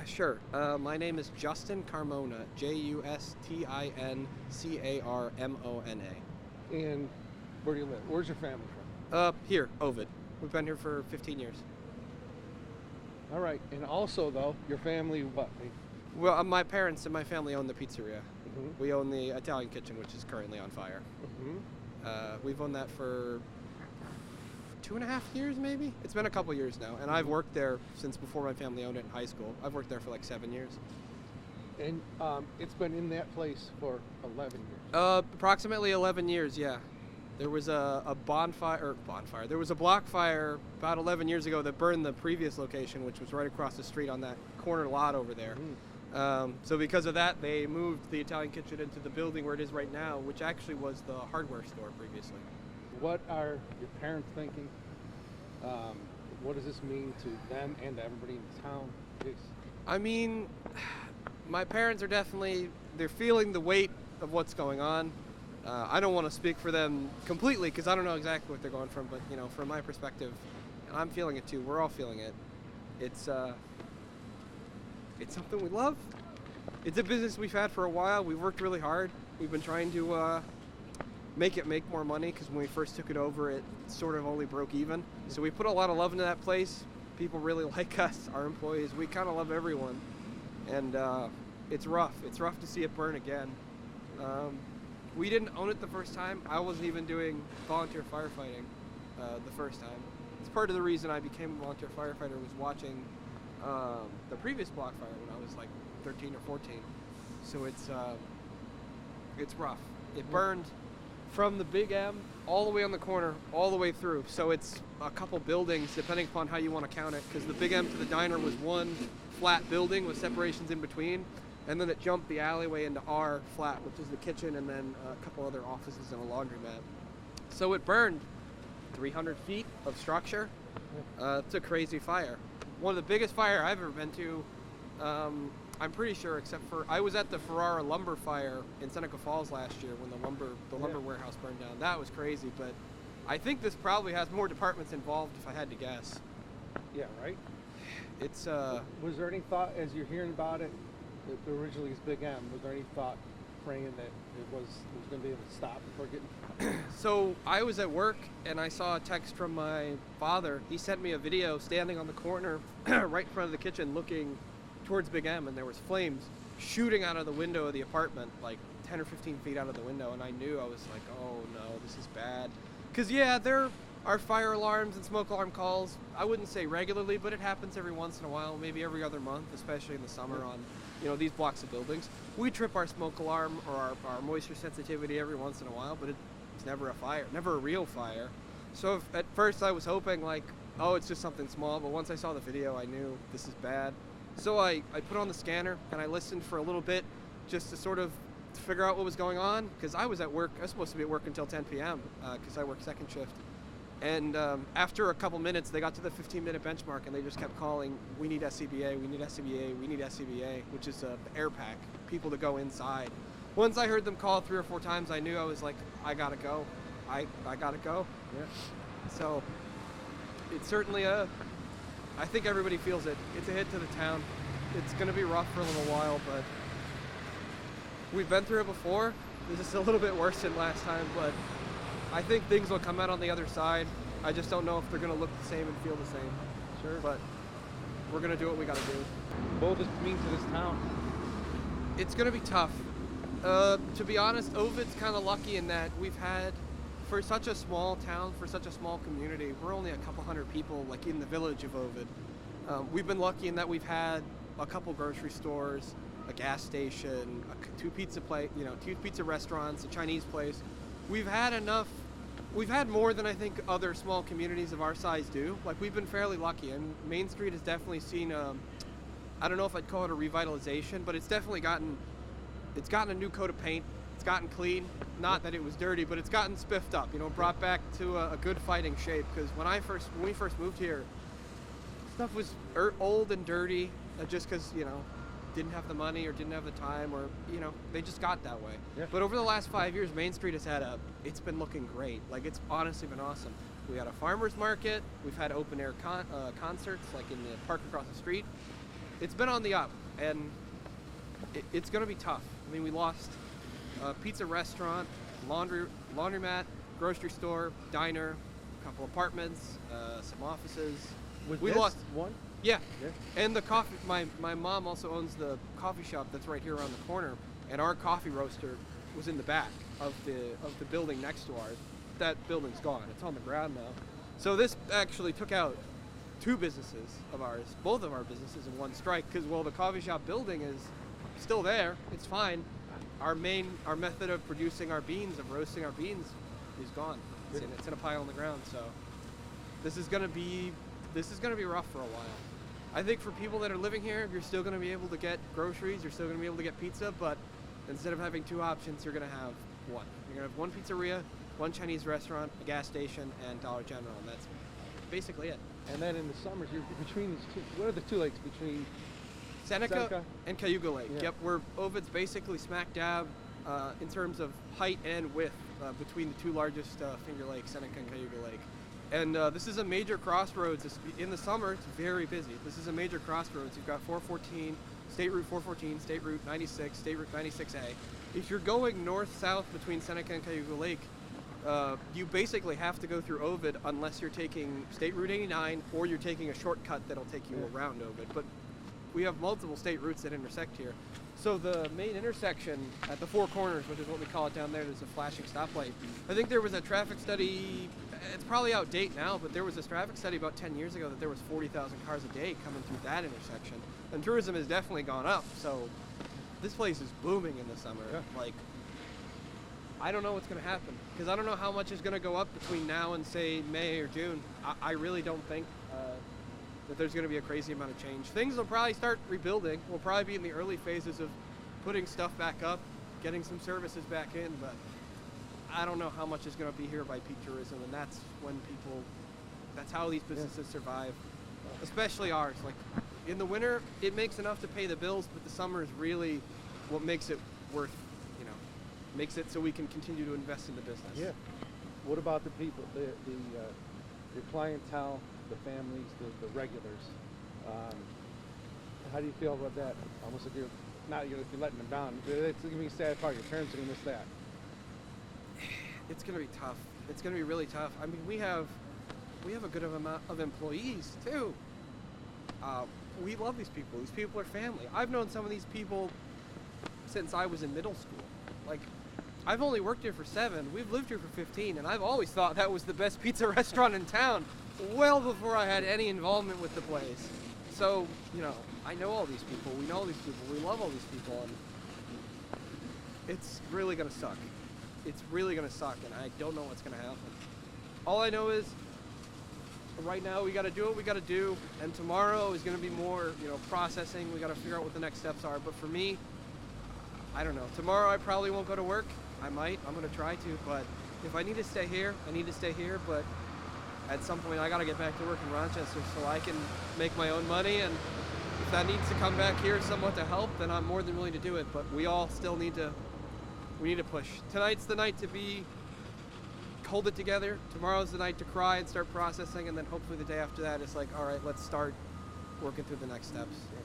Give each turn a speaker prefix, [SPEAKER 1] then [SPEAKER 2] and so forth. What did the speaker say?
[SPEAKER 1] Yeah, sure. My name is Justin Carmona, Justincarmona.
[SPEAKER 2] And where do you live? Where's your family from?
[SPEAKER 1] Here, Ovid. We've been here for 15 years.
[SPEAKER 2] All right. And also, though, your family, what?
[SPEAKER 1] Well, my parents and my family own the pizzeria.
[SPEAKER 2] Mm-hmm.
[SPEAKER 1] We own the Italian kitchen, which is currently on fire.
[SPEAKER 2] Mm-hmm.
[SPEAKER 1] We've owned that for 2.5 years, maybe? It's been a couple years now, and I've worked there since before my family owned it in high school. I've worked there for like 7 years.
[SPEAKER 2] And it's been in that place for 11 years.
[SPEAKER 1] Approximately 11 years, yeah. There was a bonfire. There was a block fire about 11 years ago that burned the previous location, which was right across the street on that corner lot over there.
[SPEAKER 2] Mm-hmm.
[SPEAKER 1] So because of that, they moved the Italian kitchen into the building where it is right now, which actually was the hardware store previously.
[SPEAKER 2] What are your parents thinking? What does this mean to them and to everybody in town?
[SPEAKER 1] I mean, my parents are they're feeling the weight of what's going on. I don't want to speak for them completely because I don't know exactly what they're going from, but from my perspective, I'm feeling it too. We're all feeling it. It's something we love. It's a business we've had for a while. We've worked really hard. We've been trying to make more money because when we first took it over, it sort of only broke even. So we put a lot of love into that place. People really like us, our employees. We kind of love everyone, and it's rough. It's rough to see it burn again. We didn't own it the first time. I wasn't even doing volunteer firefighting the first time. It's part of the reason I became a volunteer firefighter was watching the previous block fire when I was like 13 or 14. So it's rough. It burned from the Big M all the way on the corner, all the way through. So it's a couple buildings, depending upon how you want to count it, because the Big M to the diner was one flat building with separations in between, and then it jumped the alleyway into our flat, which is the kitchen, and then a couple other offices and a laundromat. So it burned 300 feet of structure. It's a crazy fire. One of the biggest fire I've ever been to, I'm pretty sure, except for I was at the Ferrara lumber fire in Seneca Falls last year when the lumber warehouse burned down. That was crazy, but I think this probably has more departments involved if I had to guess.
[SPEAKER 2] Yeah, right?
[SPEAKER 1] It's
[SPEAKER 2] Was there any thought, as you're hearing about it, that originally it's Big M, was there any thought praying that it was going to be able to stop before getting...
[SPEAKER 1] So I was at work and I saw a text from my father. He sent me a video standing on the corner right in front of the kitchen looking towards Big M, and there was flames shooting out of the window of the apartment, like 10 or 15 feet out of the window, and I knew, I was like, oh no, this is bad. Because yeah, there are fire alarms and smoke alarm calls. I wouldn't say regularly, but it happens every once in a while, maybe every other month, especially in the summer on these blocks of buildings. We trip our smoke alarm or our moisture sensitivity every once in a while, but it's never a fire, never a real fire. So at first I was hoping like, oh, it's just something small, but once I saw the video, I knew this is bad. So I put on the scanner and I listened for a little bit just to sort of figure out what was going on, because I was at work. I was supposed to be at work until 10 p.m. Because I work second shift. And after a couple minutes, they got to the 15-minute benchmark and they just kept calling, we need SCBA, we need SCBA, we need SCBA, which is the air pack, people to go inside. Once I heard them call 3 or 4 times, I knew, I was like, I gotta go. I gotta go.
[SPEAKER 2] Yeah.
[SPEAKER 1] So it's certainly I think everybody feels it. It's a hit to the town. It's going to be rough for a little while, but we've been through it before. This is a little bit worse than last time, but I think things will come out on the other side. I just don't know if they're going to look the same and feel the same.
[SPEAKER 2] Sure.
[SPEAKER 1] But we're going to do what we got to do.
[SPEAKER 2] What does this mean to this town?
[SPEAKER 1] It's going to be tough. To be honest, Ovid's kind of lucky in that we've had, for such a small town, for such a small community, we're only a couple hundred people, like in the village of Ovid. We've been lucky in that we've had a couple grocery stores, a gas station, two pizza restaurants, a Chinese place. We've had enough. We've had more than I think other small communities of our size do. Like, we've been fairly lucky, and Main Street has definitely seen I don't know if I'd call it a revitalization, but it's definitely gotten a new coat of paint. It's gotten clean. Not that it was dirty, but it's gotten spiffed up, brought back to a good fighting shape. Because when we first moved here, stuff was old and dirty, just because, didn't have the money or didn't have the time, or, they just got that way.
[SPEAKER 2] Yeah.
[SPEAKER 1] But over the last 5 years, Main Street has it's been looking great. Like, it's honestly been awesome. We had a farmer's market. We've had open air concerts, like in the park across the street. it's been on the up, and it's going to be tough. I mean, we lost a pizza restaurant, laundromat, grocery store, diner, a couple apartments, some offices.
[SPEAKER 2] We lost one?
[SPEAKER 1] Yeah. And the coffee, my mom also owns the coffee shop that's right here around the corner, and our coffee roaster was in the back of the building next to ours. That building's gone. It's on the ground now. So this actually took out two businesses of ours, both of our businesses in one strike, because the coffee shop building is still there. It's fine. Our method of producing our beans, of roasting our beans, is gone. It's in a pile on the ground. So this is gonna be rough for a while. I think for people that are living here, you're still gonna be able to get groceries. You're still gonna be able to get pizza, but instead of having two options, you're gonna have one. You're gonna have one pizzeria, one Chinese restaurant, a gas station, and Dollar General, and that's basically it.
[SPEAKER 2] And then in the summers, you're between these two. What are the two lakes between
[SPEAKER 1] Seneca and Cayuga Lake.
[SPEAKER 2] Yeah.
[SPEAKER 1] Yep, Ovid's basically smack dab in terms of height and width between the two largest Finger Lakes, Seneca and Cayuga Lake. And this is a major crossroads. In the summer, it's very busy. This is a major crossroads. You've got 414, State Route 414, State Route 96, State Route 96A. If you're going north-south between Seneca and Cayuga Lake, you basically have to go through Ovid unless you're taking State Route 89 or you're taking a shortcut that'll take you around Ovid. But we have multiple state routes that intersect here. So the main intersection at the Four Corners, which is what we call it down there, there's a flashing stoplight. I think there was a traffic study, it's probably out of date now, but there was a traffic study about 10 years ago that there was 40,000 cars a day coming through that intersection. And tourism has definitely gone up, so this place is booming in the summer.
[SPEAKER 2] Yeah.
[SPEAKER 1] Like, I don't know what's going to happen, because I don't know how much is going to go up between now and, say, May or June. I really don't think that there's going to be a crazy amount of change. Things will probably start rebuilding. We'll probably be in the early phases of putting stuff back up, getting some services back in, but I don't know how much is going to be here by peak tourism, and that's how these businesses survive, especially ours. Like, in the winter, it makes enough to pay the bills, but the summer is really what makes it worth, makes it so we can continue to invest in the business.
[SPEAKER 2] Yeah. What about the people, your clientele, the families, the regulars? How do you feel about that? Almost like you're letting them down. It's gonna be a sad part. Your parents are gonna miss that.
[SPEAKER 1] It's gonna be tough. It's gonna be really tough. I mean, we have a good amount of employees too. We love these people. These people are family. I've known some of these people since I was in middle school. Like, I've only worked here for 7. We've lived here for 15, and I've always thought that was the best pizza restaurant in town, well before I had any involvement with the place. So, I know all these people. We know all these people. We love all these people, and it's really gonna suck. It's really gonna suck, and I don't know what's gonna happen. All I know is, right now we gotta do what we gotta do, and tomorrow is gonna be more, processing. We gotta figure out what the next steps are. But for me, I don't know. Tomorrow I probably won't go to work. I might. I'm gonna try to, but if I need to stay here, I need to stay here. But at some point I gotta get back to work in Rochester so I can make my own money, and if that needs to come back here somewhat to help, then I'm more than willing to do it. But we all still need to push. Tonight's the night to hold it together. Tomorrow's the night to cry and start processing, and then hopefully the day after that it's like, all right, let's start working through the next steps.